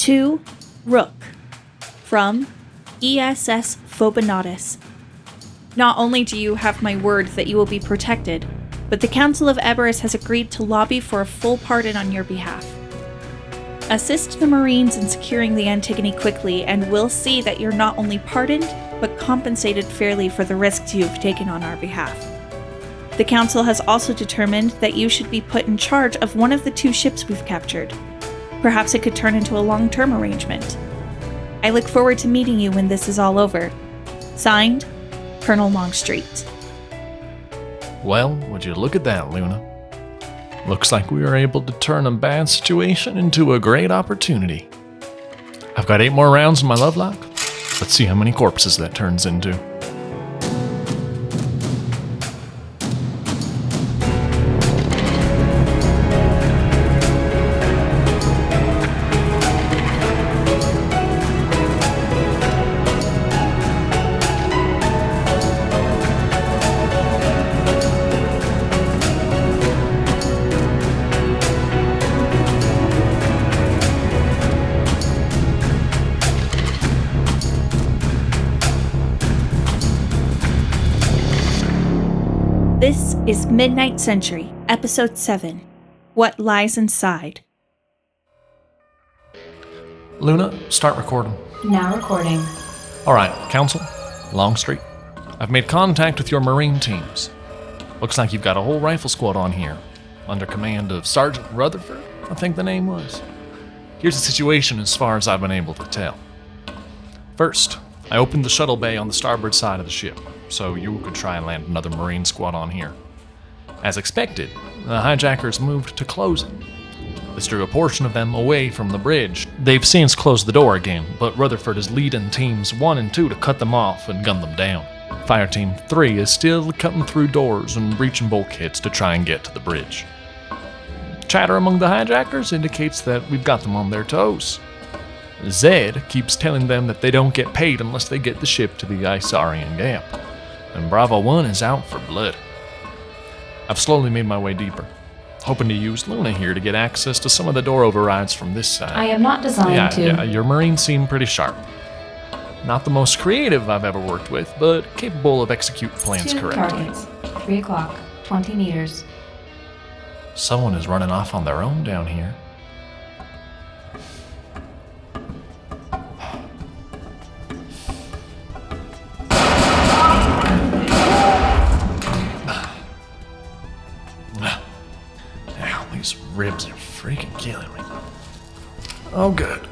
To Rook, from ESS Phobonatus. Not only do you have my word that you will be protected, but the Council of Eberus has agreed to lobby for a full pardon on your behalf. Assist the Marines in securing the Antigone quickly, and we'll see that you're not only pardoned, but compensated fairly for the risks you've taken on our behalf. The Council has also determined that you should be put in charge of one of the 2 ships we've captured. Perhaps it could turn into a long-term arrangement. I look forward to meeting you when this is all over. Signed, Colonel Longstreet. Well, would you look at that, Luna? Looks like we were able to turn a bad situation into a great opportunity. I've got 8 more rounds in my lovelock. Let's see how many corpses that turns into. This is Midnight Sentry, Episode 7, What Lies Inside. Luna, start recording. Now recording. Alright, Council, Longstreet. I've made contact with your Marine teams. Looks like you've got a whole rifle squad on here, under command of Sergeant Rutherford, I think the name was. Here's the situation as far as I've been able to tell. First, I opened the shuttle bay on the starboard side of the ship, so you could try and land another Marine squad on here. As expected, the hijackers moved to close it. This drew a portion of them away from the bridge. They've since closed the door again, but Rutherford is leading teams 1 and 2 to cut them off and gun them down. Fire Team 3 is still cutting through doors and breaching bulkheads to try and get to the bridge. Chatter among the hijackers indicates that we've got them on their toes. Zed keeps telling them that they don't get paid unless they get the ship to the Isarian Gap, and Bravo 1 is out for blood. I've slowly made my way deeper, hoping to use Luna here to get access to some of the door overrides from this side. I am not designed to. Yeah, your Marines seem pretty sharp. Not the most creative I've ever worked with, but capable of executing plans 2 correctly. targets. 3 o'clock. 20 meters. Someone is running off on their own down here. These ribs are freaking killing me. Oh, good.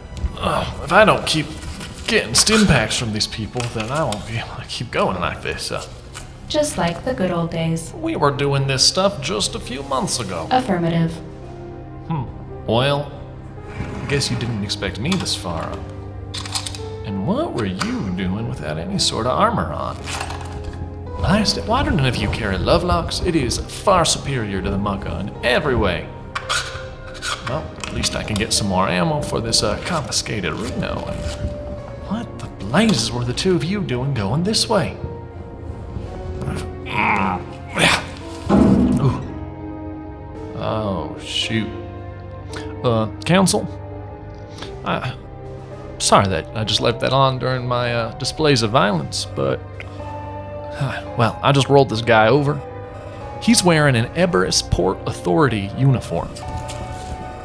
If I don't keep getting stim packs from these people, then I won't be able to keep going like this. Just like the good old days. We were doing this stuff just a few months ago. Affirmative. Well, I guess you didn't expect me this far up. And what were you doing without any sort of armor on? I don't know if you carry lovelocks. It is far superior to the Mugga in every way. Well, at least I can get some more ammo for this confiscated Reno. And what the blazes were the 2 of you doing going this way? Oh, shoot. Council? Sorry that I just left that on during my displays of violence, but... well, I just rolled this guy over. He's wearing an Eberus Port Authority uniform.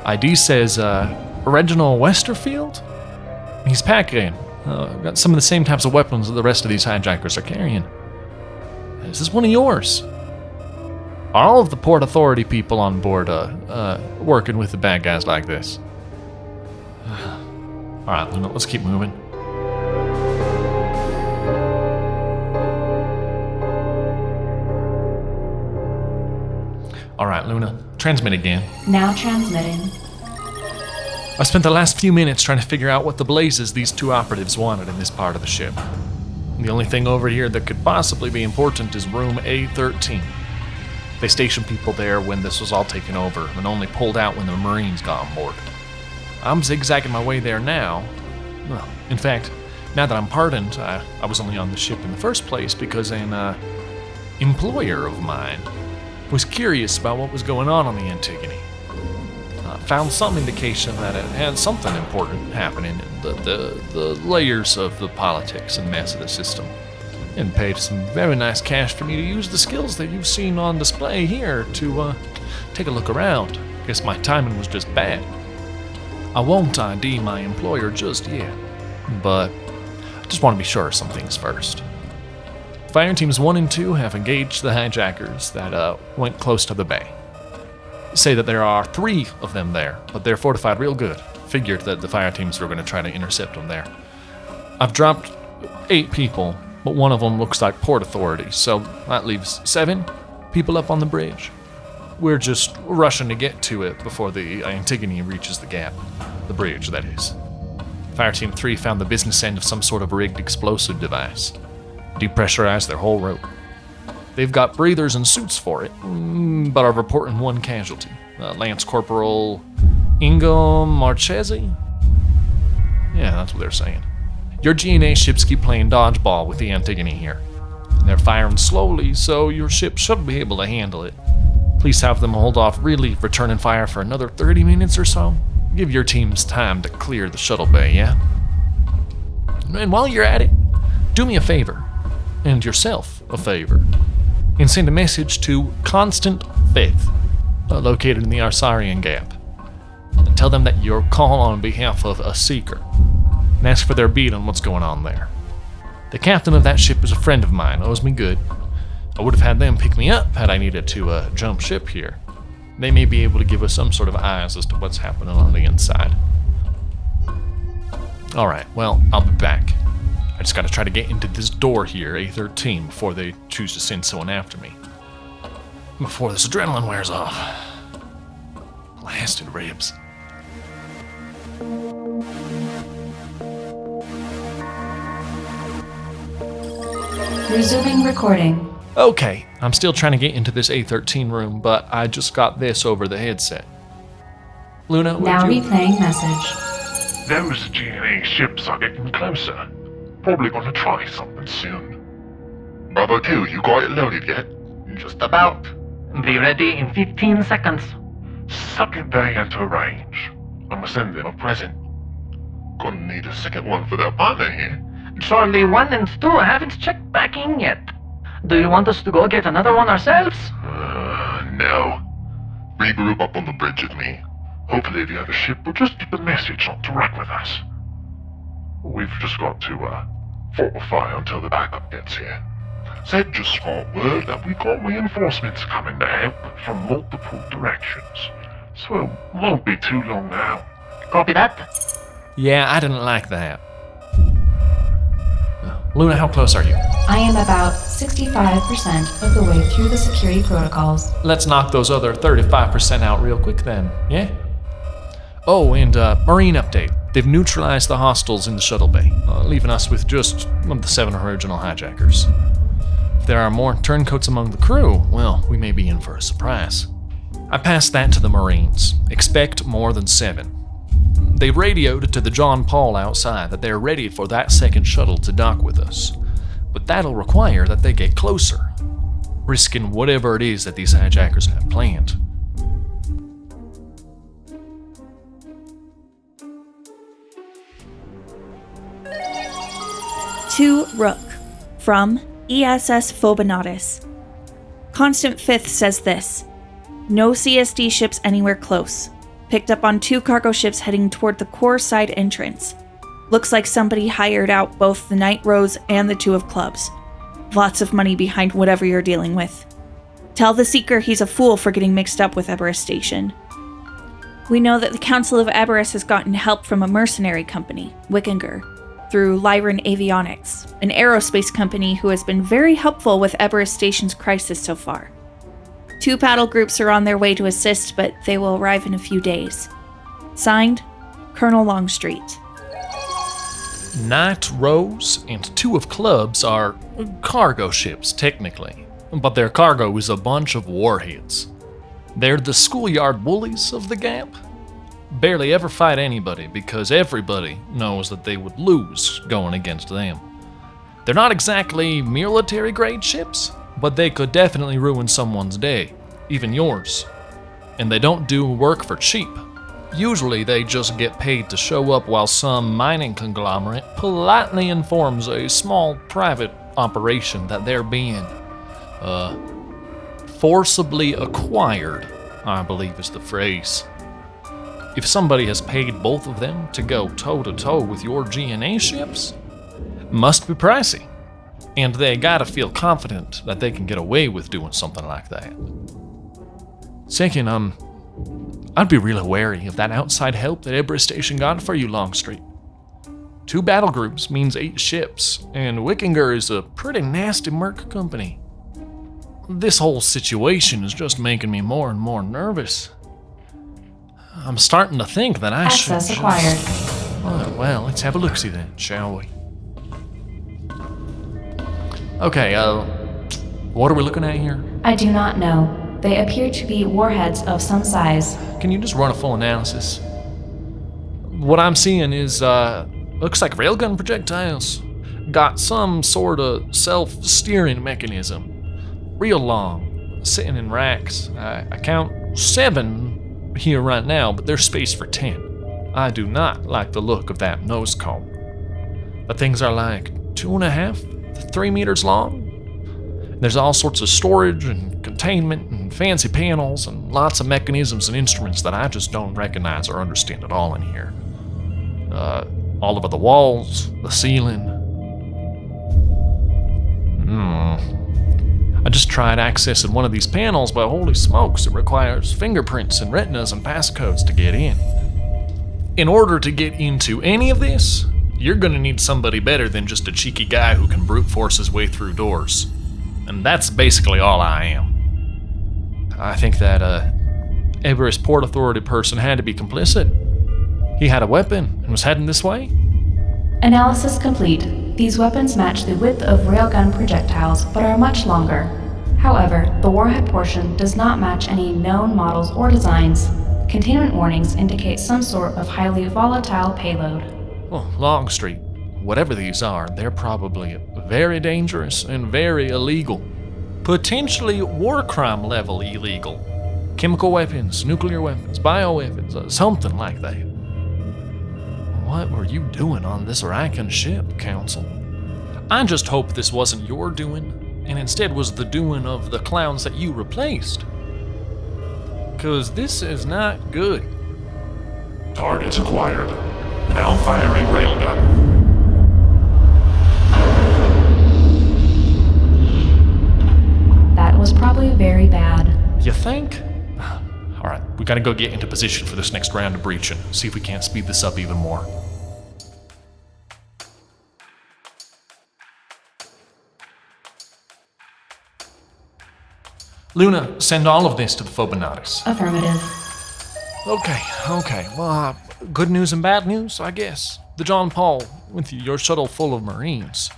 ID says, Reginald Westerfield? He's packing. Got some of the same types of weapons that the rest of these hijackers are carrying. Is this one of yours? Are all of the Port Authority people on board working with the bad guys like this? Alright, Luna, let's keep moving. Alright, Luna, transmit again. Now transmitting. I spent the last few minutes trying to figure out what the blazes these 2 operatives wanted in this part of the ship. The only thing over here that could possibly be important is room A13. They stationed people there when this was all taken over and only pulled out when the Marines got on board. I'm zigzagging my way there now. Well, in fact, now that I'm pardoned, I was only on the ship in the first place because an employer of mine was curious about what was going on the Antigone. found some indication that it had something important happening in the layers of the politics and mess of the system, and paid some very nice cash for me to use the skills that you've seen on display here to take a look around. Guess my timing was just bad. I won't ID my employer just yet, but I just want to be sure of some things first. Fire Teams 1 and 2 have engaged the hijackers that went close to the bay. Say that there are 3 of them there, but they're fortified real good. Figured that the fire teams were going to try to intercept them there. I've dropped 8 people, but one of them looks like Port Authority, so that leaves 7 people up on the bridge. We're just rushing to get to it before the Antigone reaches the gap. The bridge, that is. Fire Team 3 found the business end of some sort of rigged explosive device. Depressurized their whole rope. They've got breathers and suits for it, but are reporting 1 casualty. Lance Corporal Ingo Marchese? Yeah, that's what they're saying. Your G&A ships keep playing dodgeball with the Antigone here. They're firing slowly, so your ship should be able to handle it. Please have them hold off really returning fire for another 30 minutes or so. Give your teams time to clear the shuttle bay, yeah? And while you're at it, do me a favor, and yourself a favor, and send a message to Constant Faith, located in the Arsarian Gap. And tell them that you're calling on behalf of a seeker, and ask for their beat on what's going on there. The captain of that ship is a friend of mine, owes me good. I would have had them pick me up had I needed to jump ship here. They may be able to give us some sort of eyes as to what's happening on the inside. Alright, well, I'll be back. I just gotta try to get into this door here, A13, before they choose to send someone after me. Before this adrenaline wears off. Blasted ribs. Resuming recording. Okay, I'm still trying to get into this A13 room, but I just got this over the headset. Luna, would Now you... replaying message. Those G&A ships are getting closer. Probably gonna try something soon. Bravo 2, you got it loaded yet? Just about. Be ready in 15 seconds. Second they enter range, I'ma send them a present. Gonna need a second one for their partner here. Charlie 1 and 2 haven't checked back in yet. Do you want us to go get another one ourselves? No. Regroup up on the bridge with me. Hopefully the other ship will just get the message not to wreck with us. We've just got to, fortify until the backup gets here. Said just smart word that we got reinforcements coming to help from multiple directions. So it won't be too long now. Copy that? Yeah, I didn't like that. Luna, how close are you? I am about 65% of the way through the security protocols. Let's knock those other 35% out real quick then, yeah? Oh, and Marine update. They've neutralized the hostiles in the shuttle bay, leaving us with just one of the 7 original hijackers. If there are more turncoats among the crew, well, we may be in for a surprise. I passed that to the Marines. Expect more than 7. They radioed to the John Paul outside that they're ready for that second shuttle to dock with us. But that'll require that they get closer, risking whatever it is that these hijackers have planned. To Rook, from ESS Phobanatus. Constant Fifth says this: no CSD ships anywhere close. Picked up on 2 cargo ships heading toward the core side entrance. Looks like somebody hired out both the Night Rose and the 2 of Clubs. Lots of money behind whatever you're dealing with. Tell the Seeker he's a fool for getting mixed up with Eberus Station. We know that the Council of Eberus has gotten help from a mercenary company, Wickinger, through Lyran Avionics, an aerospace company who has been very helpful with Eberus Station's crisis so far. 2 paddle groups are on their way to assist, but they will arrive in a few days. Signed, Colonel Longstreet. Night Rose and 2 of Clubs are cargo ships, technically, but their cargo is a bunch of warheads. They're the schoolyard bullies of the Gap. Barely ever fight anybody because everybody knows that they would lose going against them. They're not exactly military-grade ships, but they could definitely ruin someone's day, even yours. And they don't do work for cheap. Usually they just get paid to show up while some mining conglomerate politely informs a small private operation that they're being forcibly acquired, I believe is the phrase. If somebody has paid both of them to go toe-to-toe with your GNA ships, must be pricey. And they gotta feel confident that they can get away with doing something like that. Second, I'd be really wary of that outside help that Everest Station got for you, Longstreet. 2 battle groups means 8 ships, and Wickinger is a pretty nasty merc company. This whole situation is just making me more and more nervous. I'm starting to think that I should Access acquired. Well, let's have a look-see then, shall we? Okay, what are we looking at here? I do not know. They appear to be warheads of some size. Can you just run a full analysis? What I'm seeing is, looks like railgun projectiles. Got some sort of self-steering mechanism. Real long, sitting in racks. I count 7 here right now, but there's space for 10. I do not like the look of that nose cone. The things are like 2.5 to 3 meters long. There's all sorts of storage and containment and fancy panels and lots of mechanisms and instruments that I just don't recognize or understand at all in here. All over the walls, the ceiling. I just tried accessing one of these panels, but holy smokes, it requires fingerprints and retinas and passcodes to get in. In order to get into any of this, you're gonna need somebody better than just a cheeky guy who can brute force his way through doors. And that's basically all I am. I think that Everest Port Authority person had to be complicit. He had a weapon and was heading this way. Analysis complete. These weapons match the width of railgun projectiles, but are much longer. However, the warhead portion does not match any known models or designs. Containment warnings indicate some sort of highly volatile payload. Oh, Longstreet. Whatever these are, they're probably very dangerous and very illegal. Potentially war crime level illegal. Chemical weapons, nuclear weapons, bioweapons, something like that. What were you doing on this Rakan ship, Council? I just hope this wasn't your doing, and instead was the doing of the clowns that you replaced. 'Cause this is not good. Targets acquired. Now firing railgun. That was probably very bad. You think? Alright, we gotta go get into position for this next round of breaching. See if we can't speed this up even more. Luna, send all of this to the Phobanatis. Affirmative. Okay. Well, good news and bad news, I guess. The John Paul, with your shuttle full of Marines,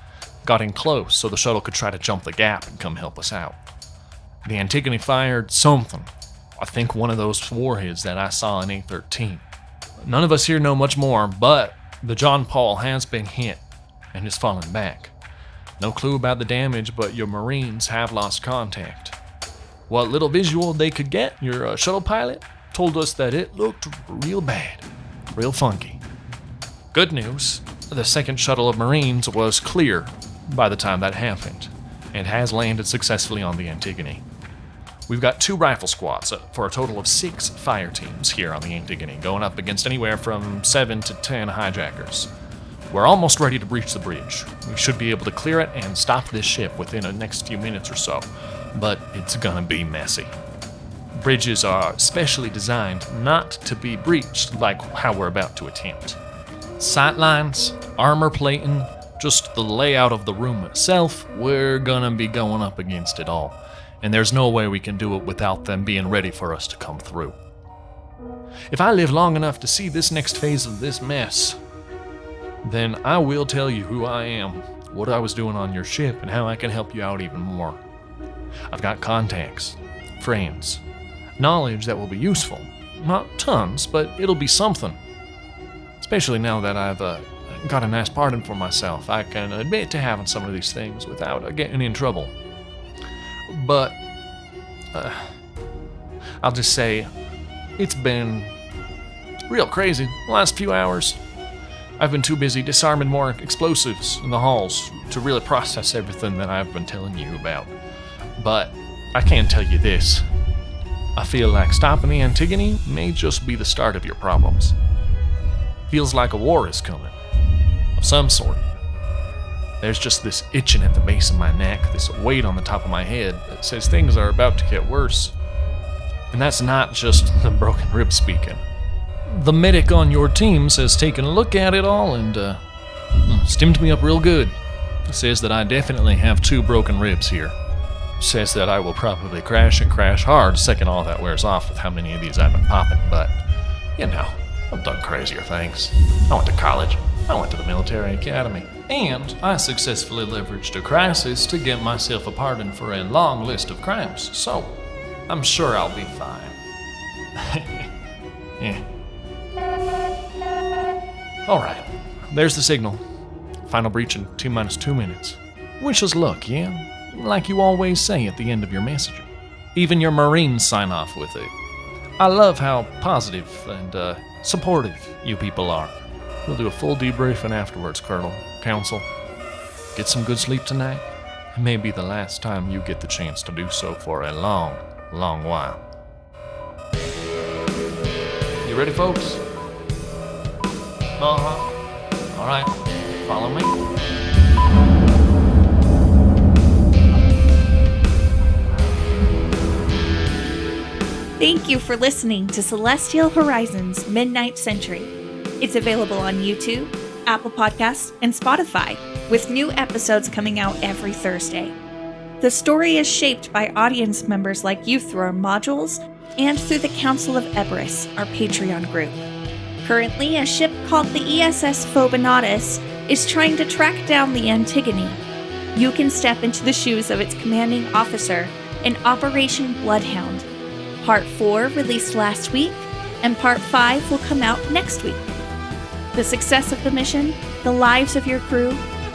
got in close so the shuttle could try to jump the gap and come help us out. The Antigone fired something. I think one of those warheads that I saw in A13. None of us here know much more, but the John Paul has been hit and is falling back. No clue about the damage, but your Marines have lost contact. What little visual they could get, your shuttle pilot told us that it looked real bad, real funky. Good news, the second shuttle of Marines was clear by the time that happened, and has landed successfully on the Antigone. We've got 2 rifle squads for a total of 6 fire teams here on the Antigone, going up against anywhere from 7 to 10 hijackers. We're almost ready to breach the bridge. We should be able to clear it and stop this ship within the next few minutes or so, but it's gonna be messy. Bridges are specially designed not to be breached like how we're about to attempt. Sightlines, armor plating, just the layout of the room itself, we're gonna be going up against it all. And there's no way we can do it without them being ready for us to come through. If I live long enough to see this next phase of this mess, then I will tell you who I am, what I was doing on your ship, and how I can help you out even more. I've got contacts, friends, knowledge that will be useful. Not tons, but it'll be something. Especially now that I've got a nice pardon for myself. I can admit to having some of these things without getting in trouble. But I'll just say it's been real crazy the last few hours. I've been too busy disarming more explosives in the halls to really process everything that I've been telling you about. But I can tell you this. I feel like stopping the Antigone may just be the start of your problems. Feels like a war is coming. Of some sort. There's just this itching at the base of my neck, this weight on the top of my head that says things are about to get worse. And that's not just the broken rib speaking. The medic on your team has taken a look at it all and stimmed me up real good. Says that I definitely have 2 broken ribs here. Says that I will probably crash and crash hard the second all that wears off with how many of these I've been popping, but, you know, I've done crazier things. I went to college. I went to the military academy. And I successfully leveraged a crisis to get myself a pardon for a long list of crimes, so I'm sure I'll be fine. Yeah. Alright, there's the signal. Final breach in T-2 minutes. Wish us luck, yeah? Like you always say at the end of your message. Even your Marines sign off with it. I love how positive and supportive you people are. We'll do a full debriefing afterwards, Colonel. Council. Get some good sleep tonight. It may be the last time you get the chance to do so for a long, long while. You ready, folks? Uh-huh. All right. Follow me. Thank you for listening to Celestial Horizons Midnight Sentry. It's available on YouTube, Apple Podcasts, and Spotify, with new episodes coming out every Thursday. The story is shaped by audience members like you through our modules and through the Council of Eberus, our Patreon group. Currently, a ship called the ESS Phobanatus is trying to track down the Antigone. You can step into the shoes of its commanding officer in Operation Bloodhound. Part 4 released last week, and Part 5 will come out next week. The success of the mission, the lives of your crew,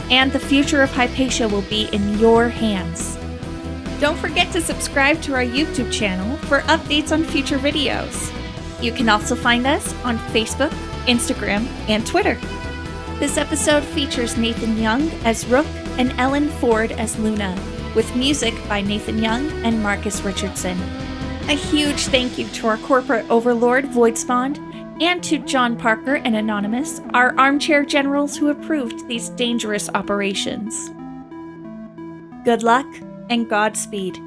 and the future of Hypatia will be in your hands. Don't forget to subscribe to our YouTube channel for updates on future videos. You can also find us on Facebook, Instagram, and Twitter. This episode features Nathan Young as Rook and Ellen Ford as Luna, with music by Nathan Young and Marcus Richardson. A huge thank you to our corporate overlord, Voidspawn, and to John Parker and Anonymous, our armchair generals who approved these dangerous operations. Good luck and Godspeed.